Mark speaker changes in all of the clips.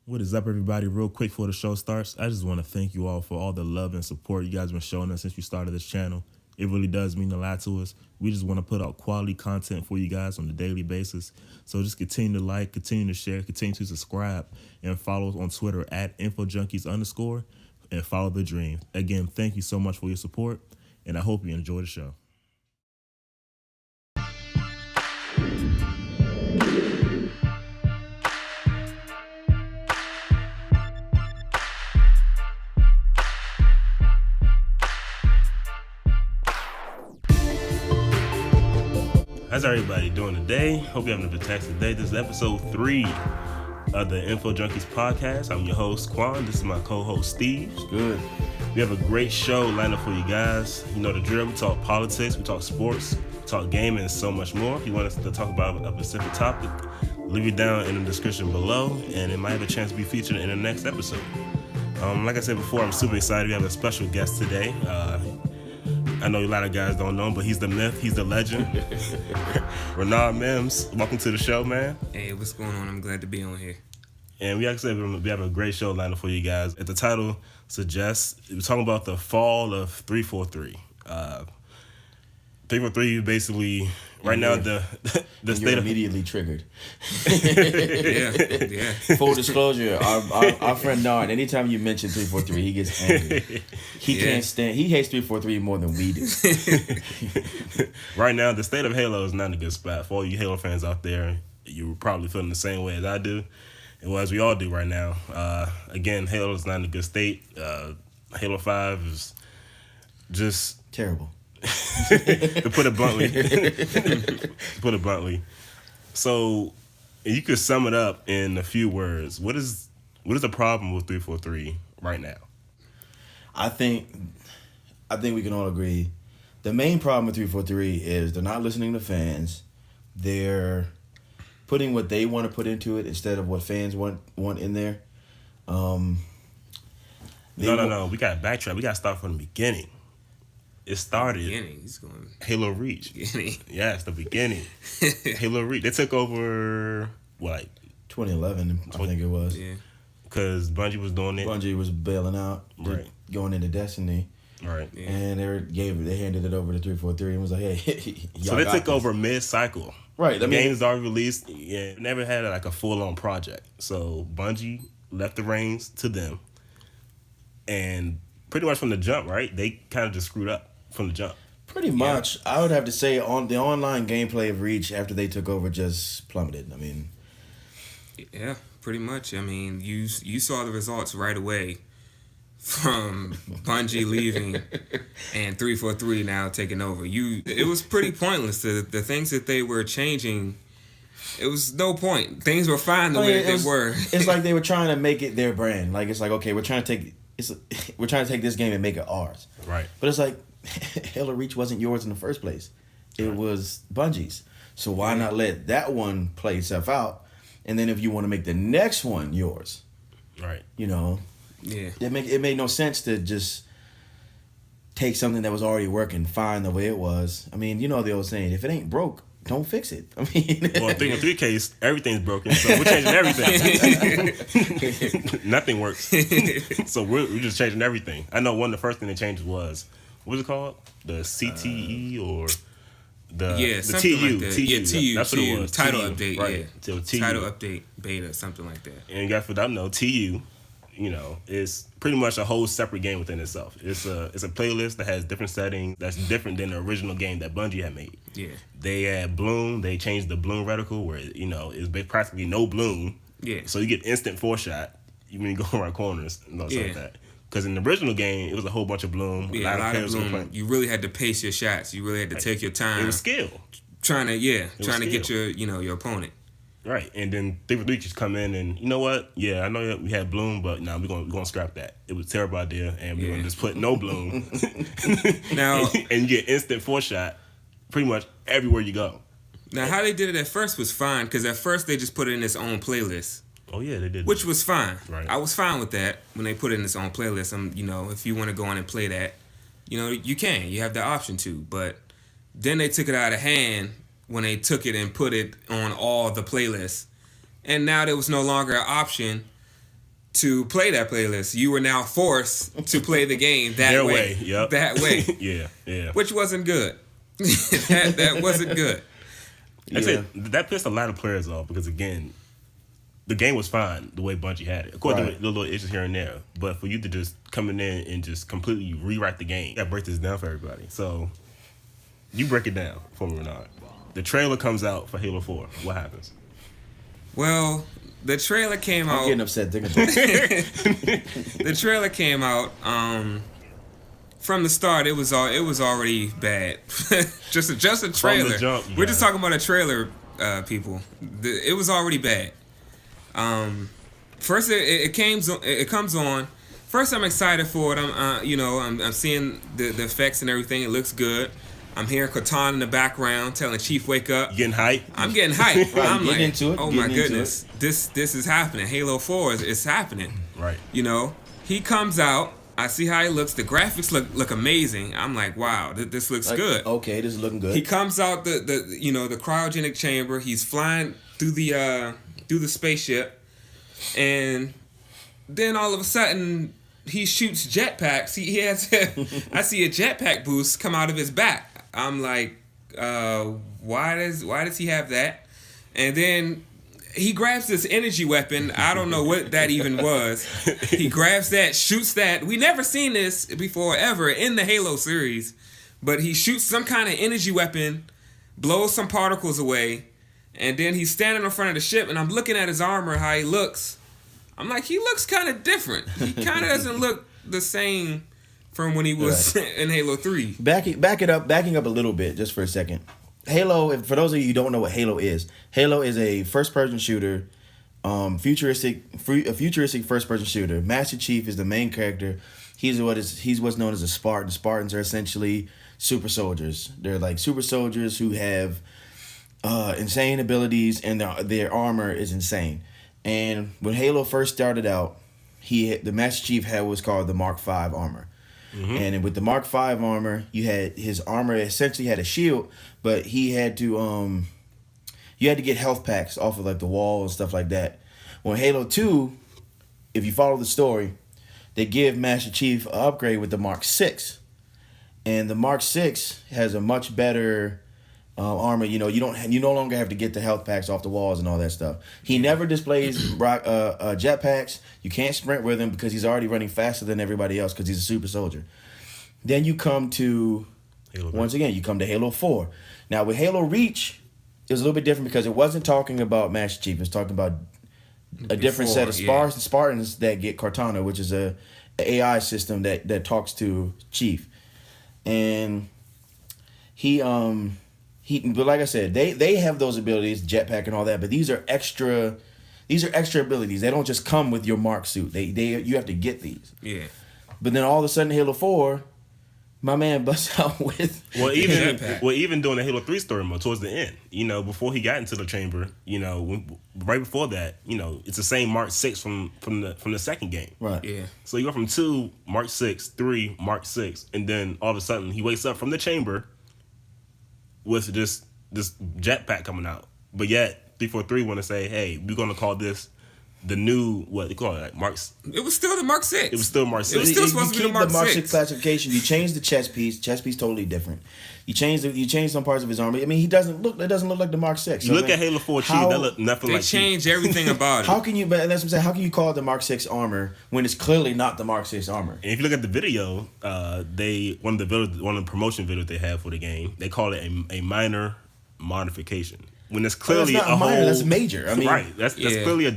Speaker 1: What is up, everybody? Real quick before the show starts, I just want to thank you all for all the love and support you guys been showing us since we started this channel. It really does mean a lot to us. We just want to put out quality content for you guys on a daily basis. So just continue to like, continue to share, continue to subscribe, and follow us on Twitter at @infojunkies_ and follow the dream. Again, thank you so much for your support, and I hope you enjoy the show. How's everybody doing today? Hope you're having a fantastic day. This is episode 3 of the Info Junkies podcast. I'm your host, Quan. This is my co-host, Steve.
Speaker 2: It's good.
Speaker 1: We have a great show lined up for you guys. You know the drill. We talk politics, we talk sports, we talk gaming, and so much more. If you want us to talk about a specific topic, leave it down in the description below, and it might have a chance to be featured in the next episode. Like I said before, I'm super excited. We have a special guest today. I know a lot of guys don't know him, but he's the myth, he's the legend. Renard Mims, welcome to the show, man.
Speaker 3: Hey, what's going on? I'm glad to be on here.
Speaker 1: And we have a great show lined up for you guys. As the title suggests, we're talking about the fall of 343. 343 basically, right now, the state of...
Speaker 2: immediately triggered.
Speaker 3: Yeah.
Speaker 2: Full disclosure, our friend Nard, anytime you mention 343, he gets angry. He can't stand, he hates 343 more than we do.
Speaker 1: Right now, the state of Halo is not in a good spot. For all you Halo fans out there, you're probably feeling the same way as I do, and as we all do right now. Again, Halo is not in a good state. Halo 5 is just...
Speaker 2: terrible.
Speaker 1: To put it bluntly. So, you could sum it up in a few words. What is the problem with 343 right now?
Speaker 2: I think we can all agree. The main problem with 343 is they're not listening to fans. They're putting what they want to put into it instead of what fans want in there.
Speaker 1: No. We got to backtrack. We got to start from the beginning. It started Halo Reach. Yes, the beginning. Halo Reach. They took over,
Speaker 2: 2011, I think it was.
Speaker 3: Yeah.
Speaker 1: Because Bungie was doing it.
Speaker 2: Bungie was bailing out,
Speaker 1: right,
Speaker 2: going into Destiny.
Speaker 1: Right.
Speaker 2: Yeah. And they handed it over to 343 and was like, hey,
Speaker 1: so they took over mid-cycle.
Speaker 2: Right.
Speaker 1: The game's already released. Yeah, never had a full-on project. So Bungie left the reins to them. And pretty much from the jump, right, they kind of just screwed up from the jump.
Speaker 2: Pretty much. Yeah. I would have to say on the online gameplay of Reach after they took over just plummeted. I mean,
Speaker 3: yeah, pretty much. I mean, you saw the results right away from Bungie leaving and 343 now taking over. It was pretty pointless. The things that they were changing, it was no point. Things were fine the way they were.
Speaker 2: It's like they were trying to make it their brand. Like, it's like, okay, we're trying to take this game and make it ours.
Speaker 1: Right.
Speaker 2: But it's like, Halo Reach wasn't yours in the first place. It was Bungie's. So why not let that one play itself out? And then if you want to make the next one yours,
Speaker 1: right?
Speaker 2: Yeah. It made no sense to just take something that was already working fine the way it was. I mean, you know the old saying, if it ain't broke, don't fix it. I mean,
Speaker 1: well, in 3 case, everything's broken, so we're changing everything. Nothing works, so we're just changing everything. I know one of the first thing they changed was, what was it called? The CTE or the TU?
Speaker 3: Like that.
Speaker 1: TU.
Speaker 3: TU.
Speaker 1: That's what it was.
Speaker 3: Title
Speaker 1: TU,
Speaker 3: update.
Speaker 1: right.
Speaker 3: Yeah.
Speaker 1: So TU.
Speaker 3: Title update beta, something like that.
Speaker 1: And you guys don't know, TU, is pretty much a whole separate game within itself. It's a playlist that has different settings that's different than the original game that Bungie had made.
Speaker 3: Yeah.
Speaker 1: They had Bloom. They changed the Bloom reticle where it's practically no Bloom.
Speaker 3: Yeah.
Speaker 1: So you get instant 4-shot when you go around corners and stuff like that. Because in the original game, it was a whole bunch of Bloom.
Speaker 3: Yeah, a lot of Bloom. You really had to pace your shots. You really had to take your time.
Speaker 1: It was skill.
Speaker 3: Trying to get your opponent.
Speaker 1: Right, and then 343 just come in and, you know what? Yeah, I know we had Bloom, but we're gonna scrap that. It was a terrible idea, and we're gonna just put no Bloom.
Speaker 3: Now
Speaker 1: and you get instant 4-shot pretty much everywhere you go.
Speaker 3: Now, how they did it at first was fine, because at first they just put it in its own playlist.
Speaker 1: Oh yeah, they did.
Speaker 3: Which was fine.
Speaker 1: Right.
Speaker 3: I was fine with that when they put it in its own playlist. If you want to go on and play that, you can. You have the option to. But then they took it out of hand when they took it and put it on all the playlists. And now there was no longer an option to play that playlist. You were now forced to play the game that way.
Speaker 1: Yep.
Speaker 3: That way.
Speaker 1: yeah.
Speaker 3: Which wasn't good. that wasn't good.
Speaker 1: I say that pissed a lot of players off because, again, the game was fine the way Bungie had it. Of course, there were little issues here and there, but for you to just come in and just completely rewrite the game, that break this down for everybody. So, you break it down for me, Renard. The trailer comes out for Halo 4. What happens?
Speaker 3: Well, the trailer came out.
Speaker 2: I'm getting upset thinking about it.
Speaker 3: The trailer came out. From the start, it was already bad. just a trailer.
Speaker 1: From the jump,
Speaker 3: We're just talking about a trailer, people. It was already bad. First, it comes on. First, I'm excited for it. I'm seeing the effects and everything. It looks good. I'm hearing Cortana in the background telling Chief, "Wake up."
Speaker 1: You getting hype?
Speaker 3: I'm getting hype.
Speaker 2: Right,
Speaker 3: I'm like,
Speaker 2: into it,
Speaker 3: oh my goodness, this is happening. Halo 4 is happening.
Speaker 1: Right.
Speaker 3: He comes out. I see how he looks. The graphics look amazing. I'm like, wow, this looks good.
Speaker 2: Okay, this is looking good.
Speaker 3: He comes out the cryogenic chamber. He's flying through the spaceship, and then all of a sudden he shoots jetpacks. He has I see a jetpack boost come out of his back. I'm like, why does he have that? And then he grabs this energy weapon. I don't know what that even was. He grabs that, shoots that. We never seen this before ever in the Halo series. But he shoots some kind of energy weapon, blows some particles away, and then he's standing in front of the ship, and I'm looking at his armor, how he looks. I'm like, he looks kind of different. He kind of doesn't look the same from when he was in Halo 3.
Speaker 2: Backing up a little bit, just for a second. Halo, for those of you who don't know what Halo is a first-person shooter, futuristic first-person shooter. Master Chief is the main character. He's what's known as a Spartan. Spartans are essentially super soldiers. They're like super soldiers who have insane abilities, and their armor is insane. And when Halo first started out, the Master Chief had what's called the Mark V armor. Mm-hmm. And with the Mark V armor, you had his armor essentially had a shield, but you had to get health packs off of like the wall and stuff like that. Well, Halo 2, if you follow the story, they give Master Chief an upgrade with the Mark VI, and the Mark VI has a much better armor. You no longer have to get the health packs off the walls and all that stuff. He never displays jetpacks. You can't sprint with him because he's already running faster than everybody else because he's a super soldier. Then you come to you come to Halo 4. Now with Halo Reach, it was a little bit different because it wasn't talking about Master Chief. It was talking about a different set of Spartans that get Cortana, which is a AI system that talks to Chief, and but like I said, they have those abilities, jetpack and all that, but these are extra abilities. They don't just come with your Mark suit. You have to get these.
Speaker 3: Yeah. But
Speaker 2: then all of a sudden, Halo 4, my man busts out with
Speaker 1: even during the Halo 3 story mode towards the end, before he got into the chamber, right before that, it's the same Mark 6 from the second game.
Speaker 2: Right.
Speaker 3: Yeah.
Speaker 1: So you go from 2 Mark 6, 3 Mark 6, and then all of a sudden he wakes up from the chamber with this jetpack coming out. But yet 343 want to say, hey, we're gonna call this the new, what they call it, like Mark's.
Speaker 3: It was still the Mark 6.
Speaker 1: It was still Mark 6.
Speaker 3: It was still supposed to be the Mark 6
Speaker 2: classification. You change the chest piece. Chest piece totally different. You change some parts of his armor. I mean, it doesn't look like the Mark 6.
Speaker 1: You look at Halo 4 Chief, that look nothing like Chief.
Speaker 3: They changed everything about it.
Speaker 2: How can you? But that's what I'm saying. How can you call it the Mark 6 armor when it's clearly not the Mark 6 armor?
Speaker 1: And if you look at the video, one of the promotion videos they have for the game, they call it a minor modification. When it's clearly
Speaker 2: that's not minor, that's major. I mean,
Speaker 1: right? That's clearly a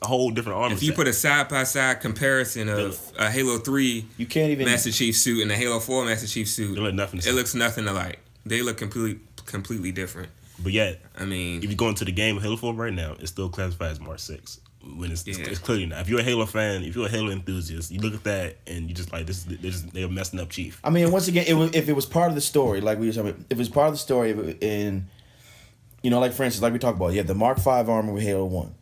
Speaker 1: whole different armor.
Speaker 3: If you put a side by side comparison of a Halo 3
Speaker 2: you can't even
Speaker 3: Master Chief suit and a Halo 4 Master Chief suit,
Speaker 1: it
Speaker 3: looks nothing alike. They look completely different.
Speaker 1: But yet,
Speaker 3: I mean,
Speaker 1: if you go into the game of Halo 4 right now, it's still classified as Mark 6. When it's clearly not. If you're a Halo fan, if you're a Halo enthusiast, you look at that and you just like they're messing up Chief.
Speaker 2: I mean, once again, if it was part of the story, like we were talking about, if it was part of the story in, like for instance, like we talked about, you have the Mark V armor with Halo 1.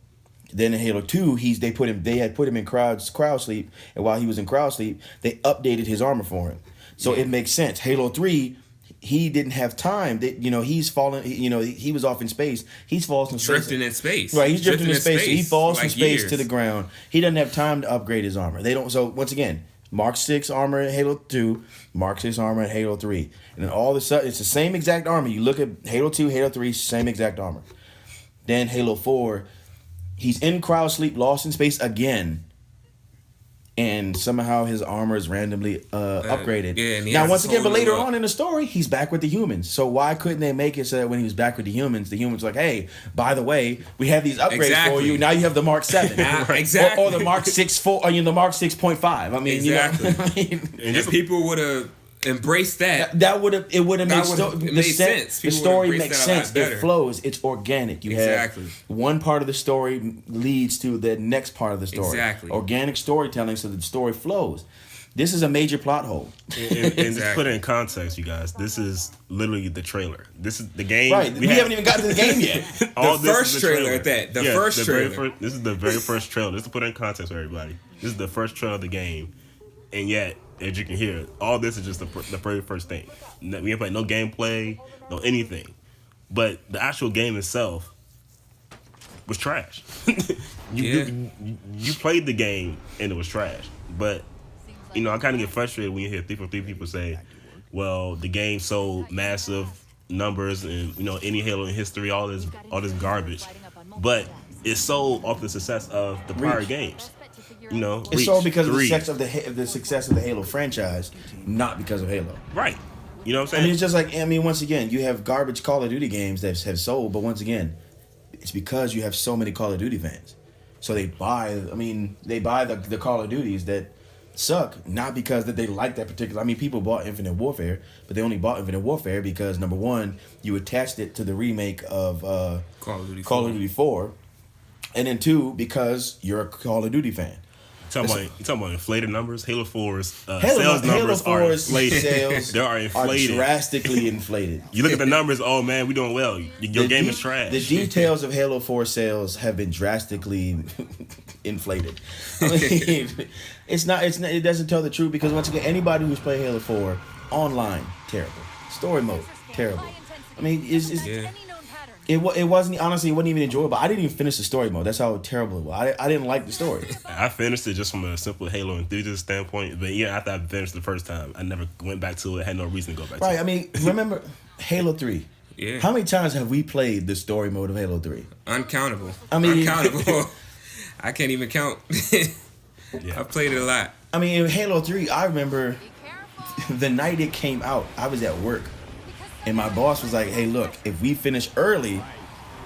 Speaker 2: Then in Halo 2, they had put him in crowd sleep, and while he was in crowd sleep, they updated his armor for him. So it makes sense. Halo 3, he didn't have time. That he's fallen. He was off in space. He's fallen in space.
Speaker 3: Drifting in space.
Speaker 2: Right, he's drifting in space. So he falls from space
Speaker 3: years.
Speaker 2: to the ground. He doesn't have time to upgrade his armor. They don't. So once again, Mark 6 armor in Halo 2, Mark 6 armor in Halo 3, and then all of a sudden it's the same exact armor. You look at Halo 2, Halo 3, same exact armor. Then Halo 4, he's in cryo sleep, lost in space again. And somehow his armor is randomly upgraded.
Speaker 3: Yeah, and
Speaker 2: now, once again, but later on in the story, he's back with the humans. So why couldn't they make it so that when he was back with the humans are like, hey, by the way, we have these upgrades for you. Now you have the Mark 7.
Speaker 3: Exactly.
Speaker 2: Or the Mark 6.4, or the Mark 6.5. I mean,
Speaker 3: exactly. And people would have embraced that.
Speaker 2: That would have
Speaker 3: made sense.
Speaker 2: The story makes sense. It flows. It's organic. You have one part of the story leads to the next part of the story.
Speaker 3: Exactly.
Speaker 2: Organic storytelling, so the story flows. This is a major plot hole.
Speaker 1: And just put it in context, you guys. This is literally the trailer. This is the game.
Speaker 2: Right. We haven't even gotten to the game yet.
Speaker 3: The first trailer at that. The first trailer.
Speaker 1: This is the very first trailer. Just to put it in context for everybody. This is the first trailer of the game. And yet, as you can hear, all this is just the very first thing. We ain't played no gameplay, no anything. But the actual game itself was trash. You played the game and it was trash. But, I kind of get frustrated when you hear 343 people say, well, the game sold massive numbers and, any Halo in history, all this garbage. But it's sold off the success of the prior games.
Speaker 2: It's all because of the success of the Halo franchise, not because of Halo.
Speaker 1: Right. You know what I'm saying?
Speaker 2: It's just like, once again, you have garbage Call of Duty games that have sold, but once again, it's because you have so many Call of Duty fans. So they buy the Call of Duties that suck, not because that they like that particular. People bought Infinite Warfare, but they only bought Infinite Warfare because, number one, you attached it to the remake of Call of Duty 4, and then two, because you're a Call of Duty fan.
Speaker 1: You talking about inflated numbers? Halo 4's sales numbers are inflated.
Speaker 2: Sales
Speaker 1: they are inflated.
Speaker 2: Are drastically inflated.
Speaker 1: You look at the numbers, oh man, we doing well. Your game is trash.
Speaker 2: The details of Halo 4 sales have been drastically inflated. It's not. It doesn't tell the truth because once again, anybody who's played Halo 4 online, terrible. Story mode, terrible. It wasn't, honestly, it wasn't even enjoyable. I didn't even finish the story mode. That's how terrible it was. I didn't like the story.
Speaker 1: I finished it just from a simple Halo enthusiast standpoint. But after I finished the first time, I never went back to it. I had no reason to go back to it.
Speaker 2: Right, remember Halo 3?
Speaker 3: Yeah.
Speaker 2: How many times have we played the story mode of Halo 3?
Speaker 3: Uncountable. Uncountable. I can't even count. I've played it a lot.
Speaker 2: In Halo 3, I remember the night it came out, I was at work. And my boss was like, "Hey, look, if we finish early,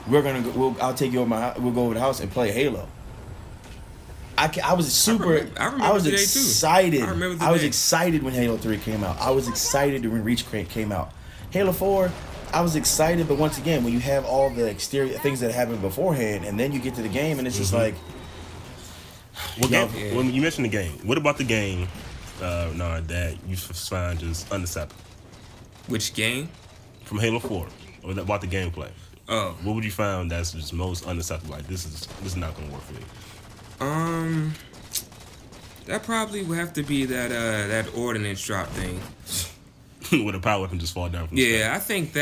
Speaker 2: I'll take you over we'll go over the house and play Halo." I was excited. I was excited when Halo 3 came out. I was excited when Reach came out. Halo 4, I was excited, but once again, when you have all the exterior things that happened beforehand, and then you get to the game, and it's just like,
Speaker 1: when you mentioned the game, what about the game? That you find just unacceptable.
Speaker 3: Which game?
Speaker 1: From Halo 4, or about the gameplay.
Speaker 3: Oh,
Speaker 1: what would you find that's just most unacceptable? Like this is not gonna work for me.
Speaker 3: That probably would have to be that ordnance drop thing.
Speaker 1: With a power weapon just fall down from the sky.
Speaker 3: I think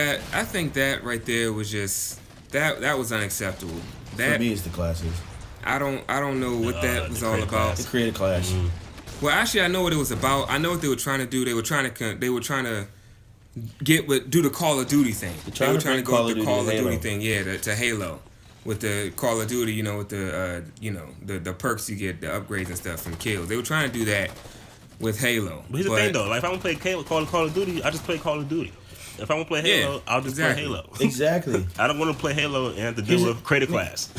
Speaker 3: that right there was just that was unacceptable. That,
Speaker 2: for me, it's the classes.
Speaker 3: I don't know what that was all about.
Speaker 2: The creative class.
Speaker 3: Mm-hmm. Well, actually, I know what it was about. I know what they were trying to do. They were trying to do the Call of Duty thing. They were trying to go with the Call of Duty thing, to Halo, with the Call of Duty, with the the perks you get, the upgrades and stuff from kills. They were trying to do that with Halo.
Speaker 1: But here's the thing though, like if I want to play Call of Duty, I just play Call of Duty. If I want to play Halo, I'll just play Halo.
Speaker 2: Exactly.
Speaker 1: I don't want to play Halo and have to deal with creative class.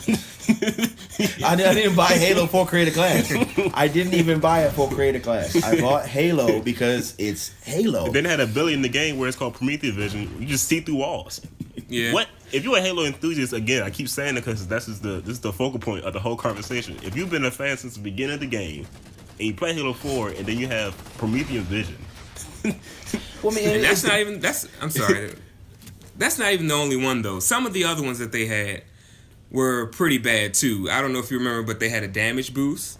Speaker 2: I didn't buy Halo for creative class. I didn't even buy it for creative class. I bought Halo because it's Halo.
Speaker 1: And then it had a ability in the game where it's called Prometheus Vision. You just see through walls.
Speaker 3: Yeah.
Speaker 1: What? If you're a Halo enthusiast, again, I keep saying it because this is the focal point of the whole conversation. If you've been a fan since the beginning of the game, and you play Halo 4, and then you have Prometheus Vision.
Speaker 2: Well,
Speaker 3: and I'm sorry. That's not even the only one though. Some of the other ones that they had were pretty bad too. I don't know if you remember, but they had a damage boost.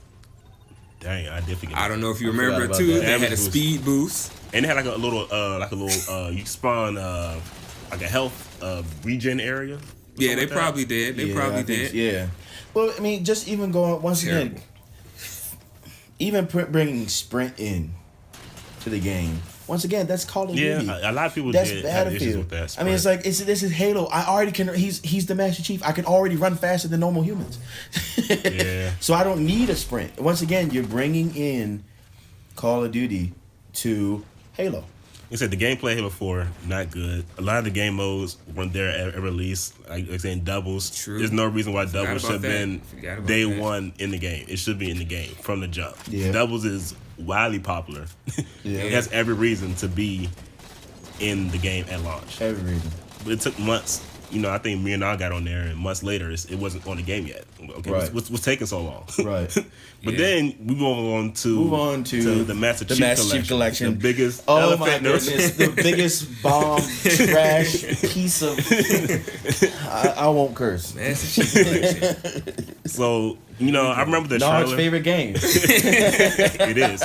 Speaker 1: Dang, I did forget.
Speaker 3: I don't know if you
Speaker 2: I forgot
Speaker 3: remember it
Speaker 2: about
Speaker 3: too.
Speaker 2: that.
Speaker 3: They had a
Speaker 1: Boost.
Speaker 3: speed boost.
Speaker 1: And it had like a little you spawn like a health regen area.
Speaker 3: Yeah, they
Speaker 1: like that.
Speaker 3: probably did. They probably
Speaker 2: I think-
Speaker 3: did.
Speaker 2: Yeah. Well, I mean, just even going once
Speaker 3: Terrible.
Speaker 2: again, even bringing sprint in to the game. Once again, that's Call of Duty.
Speaker 1: Yeah, a lot of people
Speaker 2: That's
Speaker 1: did have issues
Speaker 2: Battlefield.
Speaker 1: with that.
Speaker 2: I mean, it's like this is Halo. I already can. He's the Master Chief. I can already run faster than normal humans.
Speaker 1: Yeah.
Speaker 2: So I don't need a sprint. Once again, you're bringing in Call of Duty to Halo.
Speaker 1: He said the gameplay Halo 4 not good. A lot of the game modes weren't there at release. Like saying doubles.
Speaker 3: True.
Speaker 1: There's no reason why
Speaker 3: Forgot
Speaker 1: doubles should
Speaker 3: about
Speaker 1: have
Speaker 3: that.
Speaker 1: been
Speaker 3: Forgot about
Speaker 1: day
Speaker 3: that.
Speaker 1: one in the game. It should be in the game from the jump.
Speaker 2: Yeah.
Speaker 1: Doubles is wildly popular.
Speaker 2: Yeah.
Speaker 1: It has every reason to be in the game at launch.
Speaker 2: Every reason.
Speaker 1: But it took months. You know, I think me and I got on there, and months later, it wasn't on the game yet. Okay,
Speaker 2: Right.
Speaker 1: what's taking so long?
Speaker 2: Right.
Speaker 1: But
Speaker 3: Yeah.
Speaker 1: then we move on to the Master Chief Collection, the biggest
Speaker 2: Oh
Speaker 1: elephant
Speaker 2: my
Speaker 1: in the room.
Speaker 2: goodness, the biggest bomb trash piece of. I won't curse.
Speaker 3: Master Chief Collection.
Speaker 1: So you know, I remember the
Speaker 2: Nard's
Speaker 1: trailer.
Speaker 2: favorite game.
Speaker 1: It is.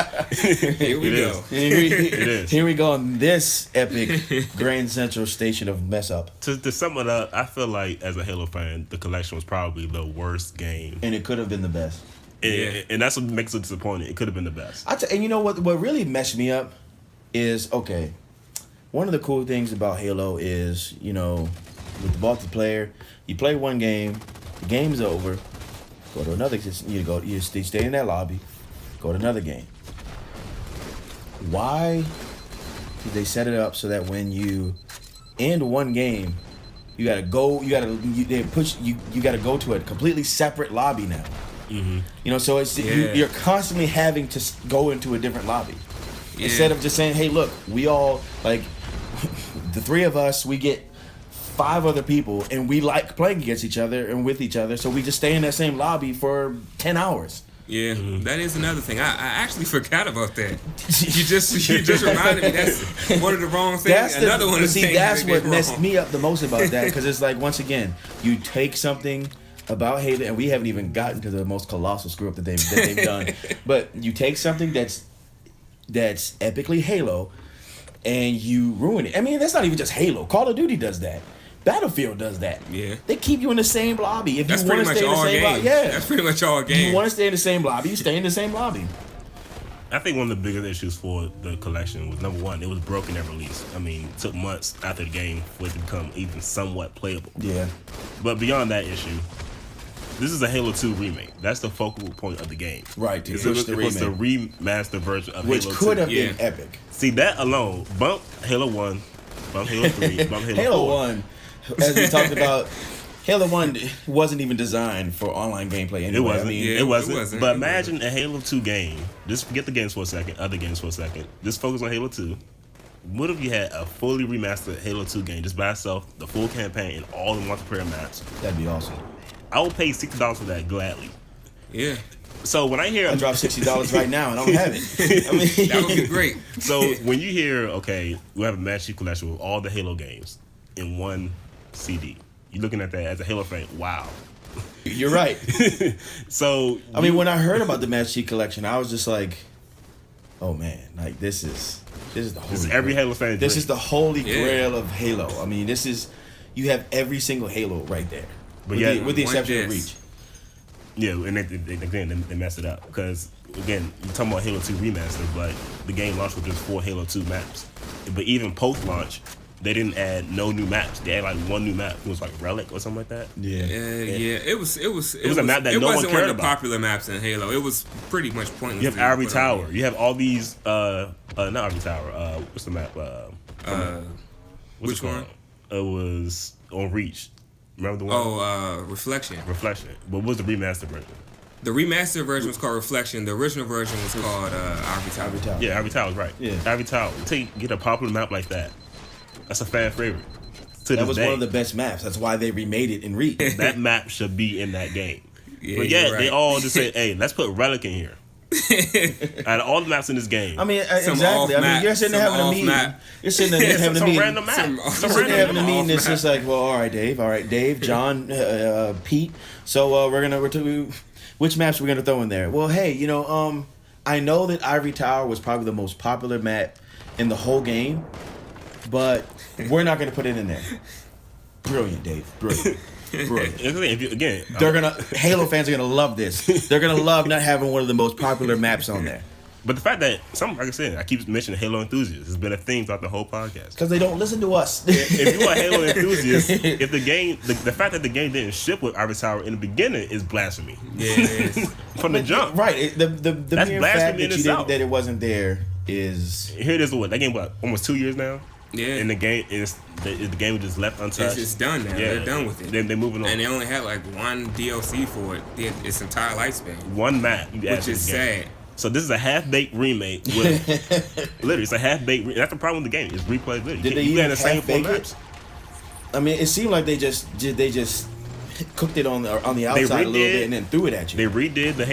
Speaker 3: Here we
Speaker 1: It
Speaker 3: go.
Speaker 1: is. It is.
Speaker 2: Here we go on this epic Grand Central Station of mess up,
Speaker 1: To sum it up, I feel like as a Halo fan, the collection was probably the worst game,
Speaker 2: and it could have been the best.
Speaker 1: and that's what makes it disappointing. It could have been the best.
Speaker 2: And you know what? What really messed me up is one of the cool things about Halo is with the multiplayer, you play one game, the game's over, go to another. You stay in that lobby, go to another game. Why did they set it up so that when you end one game, you gotta go? They push you. You gotta go to a completely separate lobby now.
Speaker 1: Mm-hmm.
Speaker 2: So it's you're constantly having to go into a different lobby.
Speaker 3: Yeah.
Speaker 2: Instead of just saying, hey, look, we all, like, the three of us, we get 5 other people, and we like playing against each other and with each other, so we just stay in that same lobby for 10 hours.
Speaker 3: Yeah, that is another thing. I actually forgot about that. You just reminded me. That's one of the wrong things. Another one of the things.
Speaker 2: That's
Speaker 3: they
Speaker 2: what
Speaker 3: did
Speaker 2: messed
Speaker 3: wrong.
Speaker 2: me up the most about that, because it's like, once again, you take something about Halo, and we haven't even gotten to the most colossal screw up that they've done, but you take something that's epically Halo, and you ruin it. I mean, that's not even just Halo. Call of Duty does that. Battlefield does that.
Speaker 3: Yeah.
Speaker 2: They keep you in the same lobby. If
Speaker 3: That's
Speaker 2: you want
Speaker 3: pretty
Speaker 2: to
Speaker 3: much
Speaker 2: stay in the
Speaker 3: all
Speaker 2: same
Speaker 3: games.
Speaker 2: lobby,
Speaker 3: That's pretty much all
Speaker 2: you
Speaker 3: games.
Speaker 2: want to stay in the same lobby, you stay in the same lobby.
Speaker 1: I think one of the biggest issues for the collection was, number one, it was broken at release. I mean, it took months after the game for it to become even somewhat playable.
Speaker 2: Yeah.
Speaker 1: But beyond that issue, this is a Halo 2 remake. That's the focal point of the game.
Speaker 2: Right, to
Speaker 1: It's
Speaker 2: push the
Speaker 1: it was the remastered version of
Speaker 2: Which
Speaker 1: Halo 2.
Speaker 2: could have
Speaker 3: Yeah.
Speaker 2: been epic.
Speaker 1: See, that alone, bump Halo 1, bump Halo 3, bump Halo 4.
Speaker 2: Halo 1, as we talked about, Halo 1 wasn't even designed for online gameplay anyway.
Speaker 1: It wasn't.
Speaker 2: I mean,
Speaker 3: Yeah.
Speaker 1: it wasn't.
Speaker 3: it wasn't.
Speaker 1: But
Speaker 3: It
Speaker 1: imagine a Halo 2 game. Just forget the games for a second, other games for a second. Just focus on Halo 2. What if you had a fully remastered Halo 2 game just by itself, the full campaign, and all the multiplayer maps?
Speaker 2: that'd be awesome.
Speaker 1: I would pay $60 for that gladly.
Speaker 3: Yeah,
Speaker 1: So when I hear,
Speaker 2: I dropped $60 right now and I don't have it. I mean,
Speaker 3: that would be great.
Speaker 1: so when you hear, okay, we have a Master Chief Collection with all the Halo games in one CD, you're looking at that as a Halo fan. Wow.
Speaker 2: You're right.
Speaker 1: So
Speaker 2: I mean, when I heard about the Master Chief Collection, I was just like, "Oh man, like this is the holy
Speaker 1: this is every
Speaker 2: grail.
Speaker 1: Halo fan.
Speaker 2: This
Speaker 1: dream.
Speaker 2: is the holy
Speaker 3: Yeah.
Speaker 2: grail of Halo. I mean, you have every single Halo right there,
Speaker 1: But
Speaker 2: with,
Speaker 1: yeah,
Speaker 2: with the
Speaker 3: one
Speaker 2: exception of
Speaker 3: disc.
Speaker 2: Reach.
Speaker 1: Yeah, and they messed it up because again, you're talking about Halo 2 remaster, but the game launched with just 4 Halo 2 maps. But even post launch, they didn't add no new maps. They had like one new map. It was like Relic or something like that.
Speaker 2: Yeah,
Speaker 3: Yeah, it was
Speaker 1: a map that no one
Speaker 3: wasn't
Speaker 1: cared
Speaker 3: one of the
Speaker 1: about.
Speaker 3: popular maps in Halo. It was pretty much pointless.
Speaker 1: You have
Speaker 3: to
Speaker 1: Ivory
Speaker 3: put on
Speaker 1: Tower. You have all these not Ivory Tower. What's the map?
Speaker 3: there.
Speaker 1: What's
Speaker 3: Which
Speaker 1: it called? It was on Reach. Remember the one?
Speaker 3: Reflection.
Speaker 1: Reflection. But what was the remastered version?
Speaker 3: The remastered version was called Reflection. The original version was called Ivory Tower.
Speaker 2: Ivory Tower.
Speaker 1: Yeah, Ivory Tower's right.
Speaker 2: Yeah.
Speaker 1: Ivory Tower. Get a popular map like that. That's a fan favorite. To
Speaker 2: That
Speaker 1: this
Speaker 2: was
Speaker 1: day,
Speaker 2: one of the best maps. That's why they remade it in Reach.
Speaker 1: that map should be in that game.
Speaker 3: Yeah,
Speaker 1: But yeah,
Speaker 3: you're
Speaker 1: they
Speaker 3: right.
Speaker 1: all just say, "Hey, let's put Relic in here." Out of all the maps in this game,
Speaker 2: I mean,
Speaker 3: Some
Speaker 2: exactly. I mean,
Speaker 3: off-map,
Speaker 2: you're sitting there
Speaker 3: some
Speaker 2: having a meeting.
Speaker 3: off-map.
Speaker 2: You're sitting there having a
Speaker 1: some
Speaker 2: meeting.
Speaker 1: random map.
Speaker 3: Some-
Speaker 2: You're
Speaker 1: Some
Speaker 2: sitting there having
Speaker 1: random
Speaker 2: a
Speaker 1: map.
Speaker 2: meeting. It's just like, well, all right, Dave, John, Pete. So we're which maps we're gonna throw in there? Well, hey, I know that Ivory Tower was probably the most popular map in the whole game, but we're not going to put it in there. Brilliant, Dave. Brilliant. Brilliant. Halo fans are gonna love this. They're gonna love not having one of the most popular maps on there.
Speaker 1: But the fact that like I said, I keep mentioning Halo enthusiasts has been a theme throughout the whole podcast.
Speaker 2: Because they don't listen to us.
Speaker 1: If you are a Halo enthusiast, if the game, the fact that the game didn't ship with Ivory Tower in the beginning is blasphemy.
Speaker 3: Yeah, it is.
Speaker 1: From the jump,
Speaker 2: right? The
Speaker 1: That's
Speaker 2: mere fact
Speaker 1: blasphemy in
Speaker 2: that
Speaker 1: itself.
Speaker 2: that it wasn't there is.
Speaker 1: Here it is. What that game? What, almost 2 years now?
Speaker 3: Yeah.
Speaker 1: And the game is the game was just left untouched.
Speaker 3: It's just done now. They're done with it.
Speaker 1: They're moving on.
Speaker 3: And they only had like one DLC for it. Its entire lifespan.
Speaker 1: One map,
Speaker 3: Which is sad.
Speaker 1: So this is a half-baked remake. With literally, it's a half-baked. That's the problem with the game. It's replayability.
Speaker 2: Did they
Speaker 1: you
Speaker 2: even
Speaker 1: the same four
Speaker 2: half-bake
Speaker 1: maps.
Speaker 2: it? I mean, it seemed like they just cooked it on the outside a little bit and then threw it at you.
Speaker 1: They redid the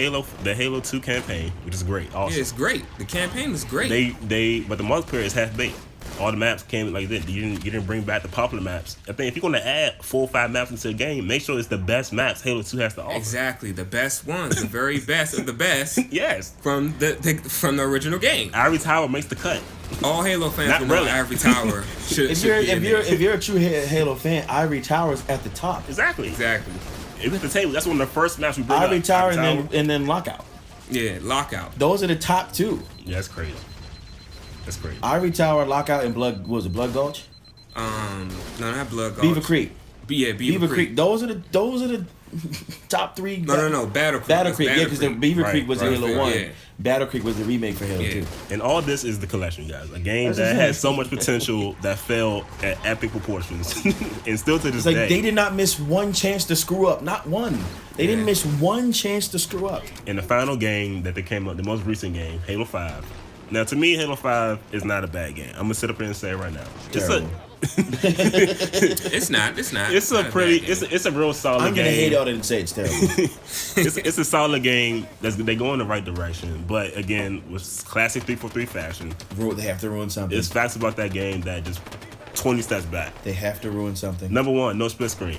Speaker 1: Halo 2 campaign, which is great. Also,
Speaker 3: Yeah, it's great. The campaign is great.
Speaker 1: But the multiplayer is half-baked. All the maps came like this. You didn't bring back the popular maps. I think if you're going to add 4 or 5 maps into the game, make sure it's the best maps Halo 2 has to offer.
Speaker 3: Exactly, the best ones, the very best of the best.
Speaker 1: Yes,
Speaker 3: from the original game.
Speaker 1: Ivory Tower makes the cut.
Speaker 3: All Halo fans
Speaker 1: Not
Speaker 3: will know
Speaker 1: really.
Speaker 3: Ivory Tower should.
Speaker 2: If you're a true Halo fan, Ivory Tower's at the top.
Speaker 1: Exactly. If you hit the table, that's one of the first maps we bring
Speaker 2: Ivory
Speaker 1: up.
Speaker 2: Tower and then Lockout.
Speaker 3: Yeah, Lockout.
Speaker 2: Those are the top 2.
Speaker 1: Yeah, that's crazy. That's crazy.
Speaker 2: Ivory Tower, Lockout, and Blood. What was it? Blood Gulch?
Speaker 3: No, not Blood Gulch.
Speaker 2: Beaver Creek.
Speaker 3: Beaver Creek.
Speaker 2: Those are the top 3.
Speaker 3: No. Battle Creek.
Speaker 2: Battle Creek. Yeah, because the Beaver Creek was Halo 1.
Speaker 3: Yeah.
Speaker 2: Battle Creek was the remake for Halo 2.
Speaker 1: And all this is the collection, guys. A game
Speaker 2: That's
Speaker 1: that
Speaker 2: the
Speaker 1: has
Speaker 2: thing.
Speaker 1: so much potential that fell at epic proportions, and still to this
Speaker 2: It's like
Speaker 1: day.
Speaker 2: they did not miss one chance to screw up. Not one. They didn't miss one chance to screw up.
Speaker 1: In the final game that they came up, the most recent game, Halo 5. Now, to me, Halo 5 is not a bad game. I'm gonna sit up here and say it right now.
Speaker 2: Terrible.
Speaker 3: It's not.
Speaker 1: It's
Speaker 3: not
Speaker 1: a pretty.
Speaker 3: bad game.
Speaker 1: It's a real solid game.
Speaker 2: I'm gonna hate on it and say it's terrible.
Speaker 1: It's a solid game. They go in the right direction, but again, with classic 343 fashion,
Speaker 2: They have to ruin something.
Speaker 1: it's facts about that game that just 20 steps back.
Speaker 2: They have to ruin something.
Speaker 1: Number one, no split screen.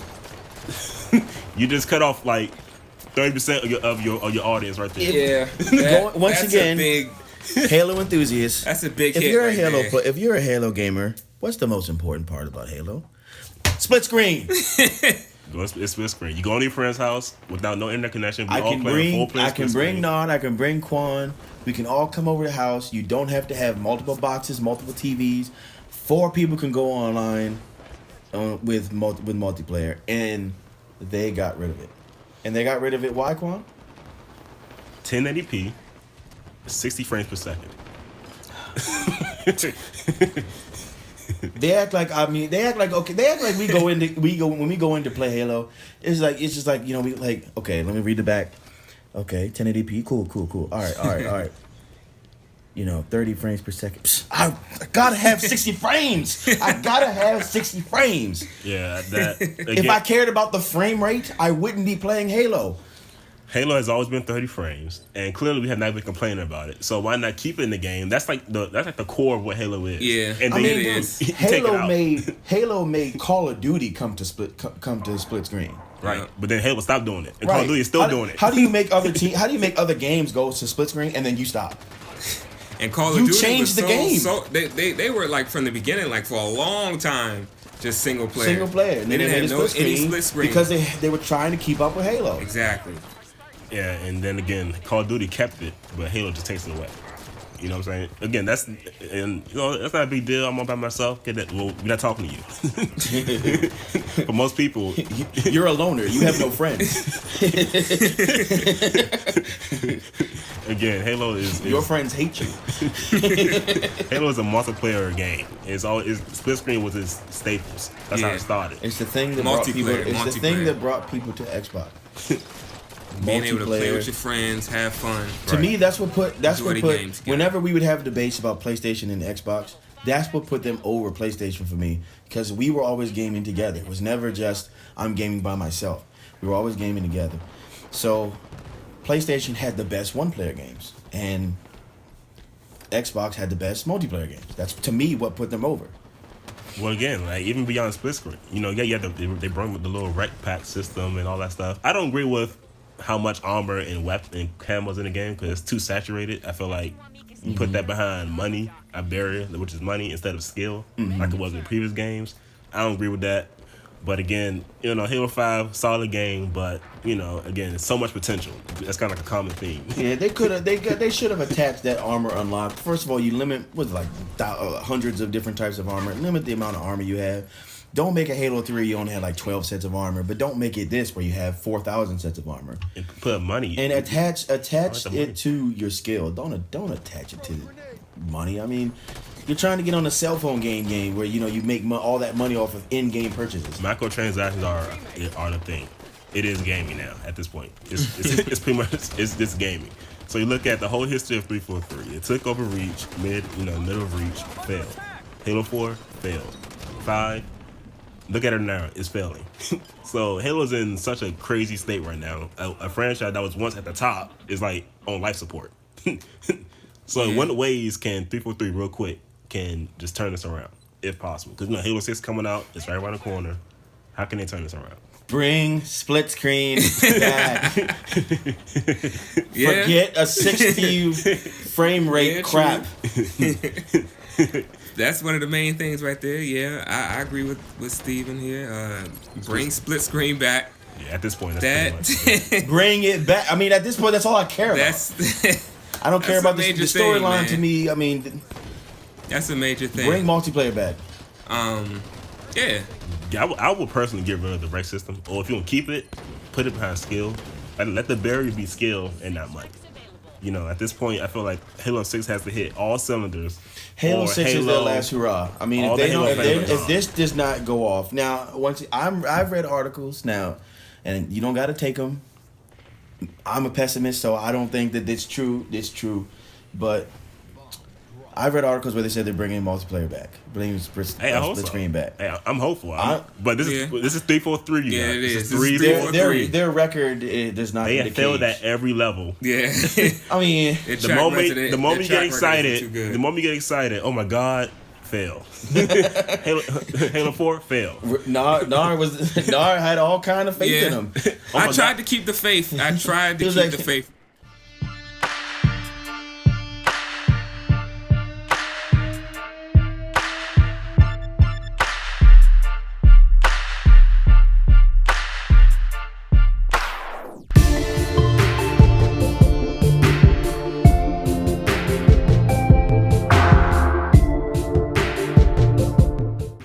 Speaker 1: You just cut off like 30% of your audience right there.
Speaker 3: Yeah.
Speaker 2: Once
Speaker 3: that's
Speaker 2: again,
Speaker 3: a big.
Speaker 2: Halo enthusiasts.
Speaker 3: That's a big
Speaker 2: If
Speaker 3: hit.
Speaker 2: you're a
Speaker 3: right
Speaker 2: Halo,
Speaker 3: there.
Speaker 2: if you're a Halo gamer, what's the most important part about Halo? Split screen.
Speaker 1: It's split screen. You go to your friend's house without no internet connection. We all play full play
Speaker 2: I can
Speaker 1: split
Speaker 2: bring
Speaker 1: screen.
Speaker 2: Nod. I can bring Quan. We can all come over to the house. You don't have to have multiple boxes, multiple TVs. 4 people can go online with multiplayer, and they got rid of it. And they got rid of it. Why, Quan?
Speaker 1: 1080p, 60 frames per second.
Speaker 2: They act like we go when we go into play Halo. It's just like we like, okay, let me read the back. Okay, 1080p, cool. All right. 30 frames per second. Psst, I gotta have 60 frames. I gotta have 60 frames.
Speaker 1: Yeah, that. Again,
Speaker 2: If I cared about the frame rate, I wouldn't be playing Halo.
Speaker 1: Halo has always been 30 frames, and clearly we have not been complaining about it. So why not keep it in the game? That's like the core of what Halo is.
Speaker 3: Yeah,
Speaker 1: and
Speaker 3: I
Speaker 1: then
Speaker 3: mean,
Speaker 1: you
Speaker 3: it is.
Speaker 1: take it out.
Speaker 2: Halo made Call of Duty come to split screen.
Speaker 1: Right,
Speaker 3: Yeah.
Speaker 1: but then Halo stopped doing it, and Call of Duty is still doing it.
Speaker 2: How do you make other games go to split screen and then you stop?
Speaker 3: And Call of
Speaker 2: You
Speaker 3: Duty
Speaker 2: changed
Speaker 3: was
Speaker 2: the game.
Speaker 3: So they were like from the beginning, like for a long time, just single player.
Speaker 2: Single player. And
Speaker 3: They
Speaker 2: then
Speaker 3: didn't
Speaker 2: made
Speaker 3: have any split screen
Speaker 2: because they were trying to keep up with Halo.
Speaker 3: Exactly.
Speaker 1: Yeah, and then again, Call of Duty kept it, but Halo just takes it away. You know what I'm saying? Again, that's not a big deal. I'm all by myself. Get that? Well, we're not talking to you. For most people,
Speaker 2: You're a loner. You have no friends.
Speaker 1: again, Halo is
Speaker 2: Your friends hate you.
Speaker 1: Halo is a multiplayer game. Split screen was its staples. That's how
Speaker 3: Yeah.
Speaker 1: it started.
Speaker 2: It's the thing that brought people.
Speaker 3: Multiplayer,
Speaker 2: It's the thing
Speaker 3: multiplayer.
Speaker 2: that brought people to Xbox.
Speaker 3: Being able to play
Speaker 2: Multiplayer.
Speaker 3: with your friends, have fun.
Speaker 2: To me, that's what put.
Speaker 3: Enjoy the games together.
Speaker 2: Whenever we would have debates about PlayStation and Xbox, that's what put them over PlayStation for me, because we were always gaming together. It was never just I'm gaming by myself. We were always gaming together. So, PlayStation had the best one-player games, and Xbox had the best multiplayer games. That's, to me, what put them over.
Speaker 1: Well, again, like even beyond split screen, they brought the little rec pack system and all that stuff. I don't agree with how much armor and weapon and camos in the game because it's too saturated. I feel like you put that behind money, a barrier, which is money instead of skill, like it was in previous games. I don't agree with that. But again, Halo 5, solid game, but again, it's so much potential. That's kind of like a common theme.
Speaker 2: Yeah, they should have attached that armor unlock. First of all, you limit hundreds of different types of armor. Limit the amount of armor you have. Don't make a Halo 3 you only have like 12 sets of armor, but don't make it this where you have 4,000 sets of armor.
Speaker 1: And put money.
Speaker 2: And attach it to your skill. Don't attach it to money. I mean, you're trying to get on a cell phone game where you make all that money off of in-game purchases.
Speaker 1: Microtransactions are the thing. It is gaming now at this point. It's pretty much it's gaming. So you look at the whole history of 343. It took over Reach, middle of Reach, failed. Halo 4 failed. 5, look at it now, it's failing. So Halo's in such a crazy state right now. A franchise that was once at the top is like on life support. So in what ways can 343 real quick can just turn this around, if possible? Because Halo 6 coming out, it's right around the corner. How can they turn this around?
Speaker 2: Bring split screen back. Forget a 60 frame rate crap.
Speaker 3: That's one of the main things right there. Yeah, I agree with Steven here. Bring split screen back.
Speaker 1: Yeah, at this point, that's
Speaker 2: bring it back. I mean, at this point, that's all I care about. I don't care about the storyline to me. I mean,
Speaker 3: that's a major thing.
Speaker 2: Bring multiplayer back.
Speaker 3: Yeah.
Speaker 1: I would personally get rid of the race system, or if you want to keep it, put it behind skill. Let the barrier be skill and not money. At this point, I feel like Halo 6 has to hit all cylinders.
Speaker 2: Halo 6 is their last hurrah. I mean, if this does not go off now, I've read articles now, and you don't got to take them. I'm a pessimist, so I don't think that it's true. It's true, but I've read articles where they said they're bringing multiplayer back, bringing split screen back.
Speaker 1: Hey, I'm hopeful. But this is 343.
Speaker 3: Yeah, it is.
Speaker 1: This is 343.
Speaker 2: Their record does not.
Speaker 1: They have failed at every level.
Speaker 3: Yeah.
Speaker 2: I mean,
Speaker 1: the moment you get excited, oh my God, fail. Halo 4 failed.
Speaker 2: Nar had all kind of faith in him.
Speaker 3: I tried to keep the faith.